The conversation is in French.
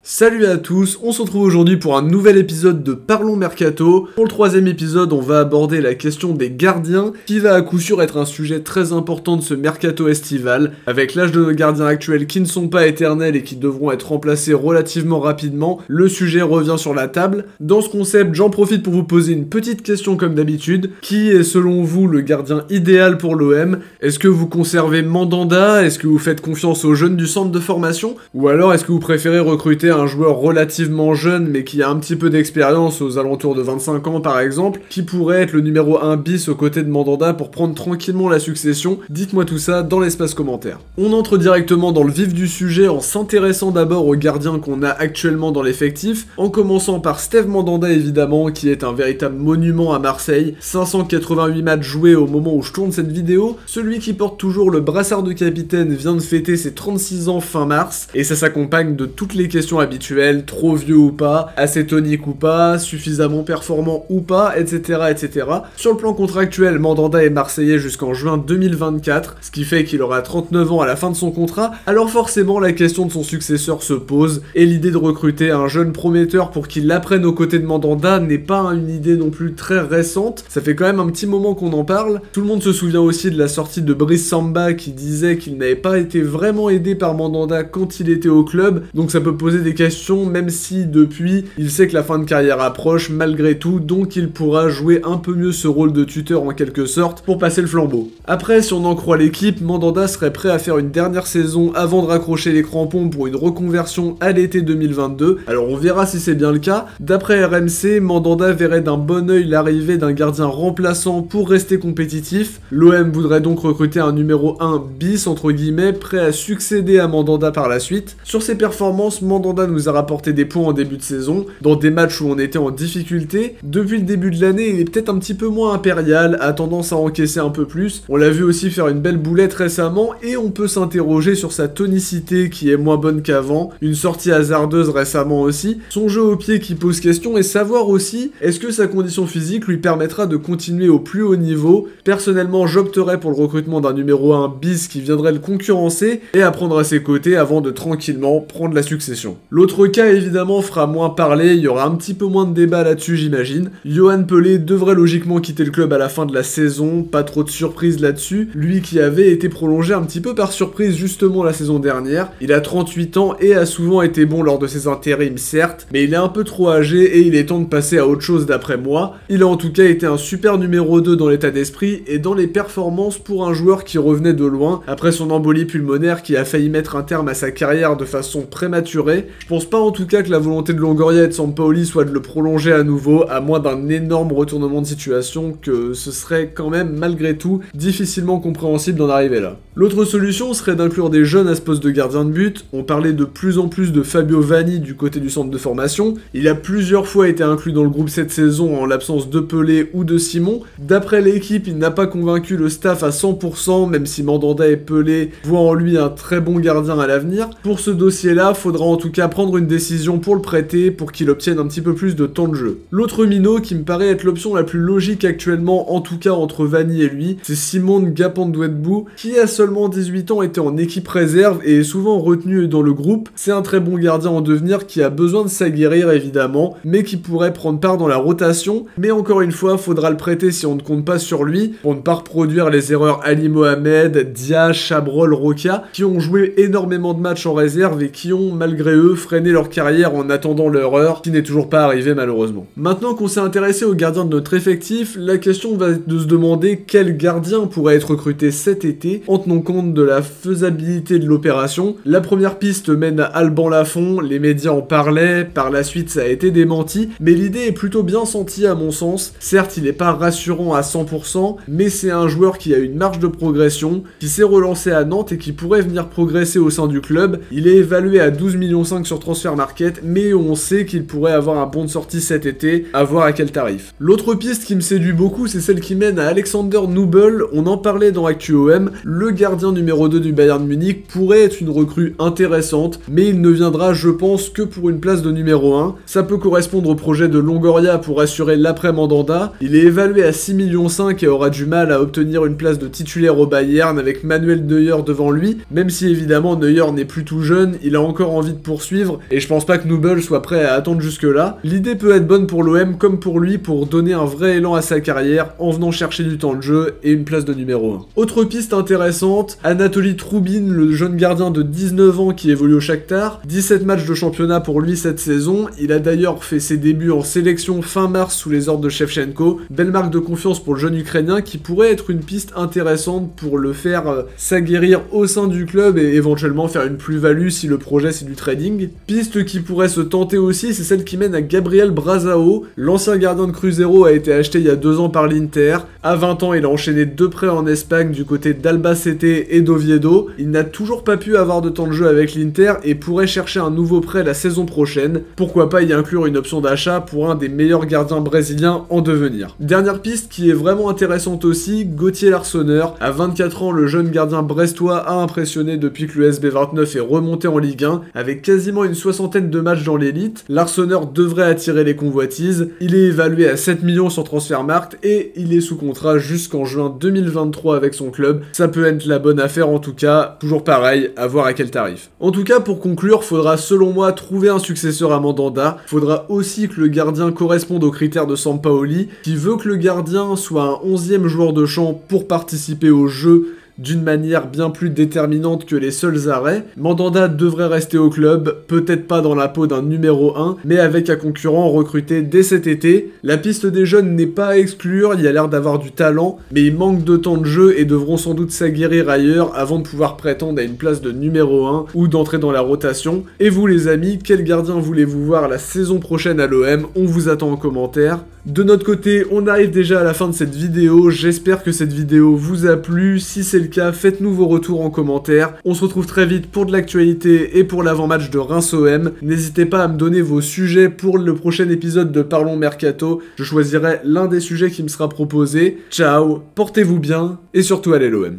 Salut à tous, on se retrouve aujourd'hui pour un nouvel épisode de Parlons Mercato. Pour le troisième épisode, on va aborder la question des gardiens, qui va à coup sûr être un sujet très important de ce mercato estival. Avec l'âge de nos gardiens actuels qui ne sont pas éternels et qui devront être remplacés relativement rapidement, le sujet revient sur la table. Dans ce concept, j'en profite pour vous poser une petite question comme d'habitude. Qui est selon vous le gardien idéal pour l'OM? Est-ce que vous conservez Mandanda? Est-ce que vous faites confiance aux jeunes du centre de formation? Ou alors est-ce que vous préférez recruter un joueur relativement jeune mais qui a un petit peu d'expérience aux alentours de 25 ans par exemple, qui pourrait être le numéro 1 bis aux côtés de Mandanda pour prendre tranquillement la succession? Dites-moi tout ça dans l'espace commentaire. On entre directement dans le vif du sujet en s'intéressant d'abord aux gardiens qu'on a actuellement dans l'effectif, en commençant par Steve Mandanda évidemment, qui est un véritable monument à Marseille, 588 matchs joués au moment où je tourne cette vidéo, celui qui porte toujours le brassard de capitaine vient de fêter ses 36 ans fin mars, et ça s'accompagne de toutes les questions habituelles, trop vieux ou pas, assez tonique ou pas, suffisamment performant ou pas, etc. etc. Sur le plan contractuel, Mandanda est marseillais jusqu'en juin 2024, ce qui fait qu'il aura 39 ans à la fin de son contrat, alors forcément la question de son successeur se pose, et l'idée de recruter un jeune prometteur pour qu'il l'apprenne aux côtés de Mandanda n'est pas une idée non plus très récente, ça fait quand même un petit moment qu'on en parle. Tout le monde se souvient aussi de la sortie de Brice Samba qui disait qu'il n'avait pas été vraiment aidé par Mandanda quand il était au club, donc ça peut poser des questions, même si depuis il sait que la fin de carrière approche malgré tout, donc il pourra jouer un peu mieux ce rôle de tuteur en quelque sorte pour passer le flambeau. Après, si on en croit l'équipe, Mandanda serait prêt à faire une dernière saison avant de raccrocher les crampons pour une reconversion à l'été 2022, alors on verra si c'est bien le cas. D'après RMC, Mandanda verrait d'un bon œil l'arrivée d'un gardien remplaçant pour rester compétitif. L'OM voudrait donc recruter un numéro 1 bis entre guillemets, prêt à succéder à Mandanda par la suite. Sur ses performances, Mandanda nous a rapporté des points en début de saison, dans des matchs où on était en difficulté. Depuis le début de l'année, il est peut-être un petit peu moins impérial, a tendance à encaisser un peu plus. On l'a vu aussi faire une belle boulette récemment, et on peut s'interroger sur sa tonicité qui est moins bonne qu'avant, une sortie hasardeuse récemment aussi, son jeu au pied qui pose question, et savoir aussi, est-ce que sa condition physique lui permettra de continuer au plus haut niveau. Personnellement, j'opterais pour le recrutement d'un numéro 1 bis qui viendrait le concurrencer, et à prendre à ses côtés avant de tranquillement prendre la succession. L'autre cas évidemment fera moins parler, il y aura un petit peu moins de débat là-dessus j'imagine. Yohan Pelé devrait logiquement quitter le club à la fin de la saison, pas trop de surprise là-dessus, lui qui avait été prolongé un petit peu par surprise justement la saison dernière. Il a 38 ans et a souvent été bon lors de ses intérims certes, mais il est un peu trop âgé et il est temps de passer à autre chose d'après moi. Il a en tout cas été un super numéro 2 dans l'état d'esprit et dans les performances pour un joueur qui revenait de loin, après son embolie pulmonaire qui a failli mettre un terme à sa carrière de façon prématurée. Je pense pas en tout cas que la volonté de Longoria et de Sampaoli soit de le prolonger à nouveau, à moins d'un énorme retournement de situation, que ce serait quand même malgré tout difficilement compréhensible d'en arriver là. L'autre solution serait d'inclure des jeunes à ce poste de gardien de but. On parlait de plus en plus de Fabio Vanni du côté du centre de formation. Il a plusieurs fois été inclus dans le groupe cette saison en l'absence de Pelé ou de Simon. D'après l'équipe, il n'a pas convaincu le staff à 100%, même si Mandanda et Pelé voient en lui un très bon gardien à l'avenir. Pour ce dossier-là, faudra en tout cas prendre une décision pour le prêter, pour qu'il obtienne un petit peu plus de temps de jeu. L'autre minot qui me paraît être l'option la plus logique actuellement, en tout cas entre Vanni et lui, c'est Simon Ngapandouetbou, qui a seulement 18 ans était en équipe réserve et est souvent retenu dans le groupe. C'est un très bon gardien en devenir qui a besoin de s'aguerrir évidemment, mais qui pourrait prendre part dans la rotation. Mais encore une fois, faudra le prêter si on ne compte pas sur lui, pour ne pas reproduire les erreurs Ali Mohamed, Dia, Chabrol, Roca, qui ont joué énormément de matchs en réserve et qui ont malgré eux freiné leur carrière en attendant leur heure, qui n'est toujours pas arrivée malheureusement. Maintenant qu'on s'est intéressé aux gardiens de notre effectif, la question va être de se demander quel gardien pourrait être recruté cet été, en tenant compte de la faisabilité de l'opération. La première piste mène à Alban Lafont, les médias en parlaient, par la suite ça a été démenti, mais l'idée est plutôt bien sentie à mon sens. Certes, il n'est pas rassurant à 100%, mais c'est un joueur qui a une marge de progression, qui s'est relancé à Nantes et qui pourrait venir progresser au sein du club. Il est évalué à 12,5 millions sur Transfermarkt, mais on sait qu'il pourrait avoir un bon de sortie cet été, à voir à quel tarif. L'autre piste qui me séduit beaucoup, c'est celle qui mène à Alexander Nubel. On en parlait dans ActuOM, le gardien numéro 2 du Bayern Munich pourrait être une recrue intéressante, mais il ne viendra je pense que pour une place de numéro 1. Ça peut correspondre au projet de Longoria pour assurer l'après-Mandanda. Il est évalué à 6,5 millions et aura du mal à obtenir une place de titulaire au Bayern avec Manuel Neuer devant lui, même si évidemment Neuer n'est plus tout jeune, il a encore envie de poursuivre suivre, et je pense pas que Nouble soit prêt à attendre jusque-là. L'idée peut être bonne pour l'OM comme pour lui pour donner un vrai élan à sa carrière en venant chercher du temps de jeu et une place de numéro 1. Autre piste intéressante, Anatoly Troubine, le jeune gardien de 19 ans qui évolue au Shakhtar. 17 matchs de championnat pour lui cette saison, il a d'ailleurs fait ses débuts en sélection fin mars sous les ordres de Shevchenko. Belle marque de confiance pour le jeune Ukrainien qui pourrait être une piste intéressante pour le faire s'aguerrir au sein du club et éventuellement faire une plus-value si le projet c'est du trading. Piste qui pourrait se tenter aussi, c'est celle qui mène à Gabriel Brazao. L'ancien gardien de Cruzeiro a été acheté il y a 2 ans par l'Inter. À 20 ans, il a enchaîné 2 prêts en Espagne du côté d'Albacete et d'Oviedo. Il n'a toujours pas pu avoir de temps de jeu avec l'Inter et pourrait chercher un nouveau prêt la saison prochaine. Pourquoi pas y inclure une option d'achat pour un des meilleurs gardiens brésiliens en devenir. Dernière piste qui est vraiment intéressante aussi, Gauthier Larsonneur. À 24 ans, le jeune gardien brestois a impressionné depuis que le SB 29 est remonté en Ligue 1. Avec quasiment une 60aine de matchs dans l'élite, Larsonneur devrait attirer les convoitises. Il est évalué à 7 millions sur Transfermarkt et il est sous contrat jusqu'en juin 2023 avec son club. Ça peut être la bonne affaire en tout cas, toujours pareil, à voir à quel tarif. En tout cas, pour conclure, faudra selon moi trouver un successeur à Mandanda. Faudra aussi que le gardien corresponde aux critères de Sampaoli, qui veut que le gardien soit un 11e joueur de champ pour participer au jeu d'une manière bien plus déterminante que les seuls arrêts. Mandanda devrait rester au club, peut-être pas dans la peau d'un numéro 1, mais avec un concurrent recruté dès cet été. La piste des jeunes n'est pas à exclure, il y a l'air d'avoir du talent, mais ils manquent de temps de jeu et devront sans doute s'aguerrir ailleurs avant de pouvoir prétendre à une place de numéro 1 ou d'entrer dans la rotation. Et vous les amis, quel gardien voulez-vous voir la saison prochaine à l'OM? On vous attend en commentaire. De notre côté, on arrive déjà à la fin de cette vidéo, j'espère que cette vidéo vous a plu. Si c'est le cas, faites-nous vos retours en commentaire. On se retrouve très vite pour de l'actualité et pour l'avant-match de Reims-OM. N'hésitez pas à me donner vos sujets pour le prochain épisode de Parlons Mercato. Je choisirai l'un des sujets qui me sera proposé. Ciao, portez-vous bien et surtout allez l'OM.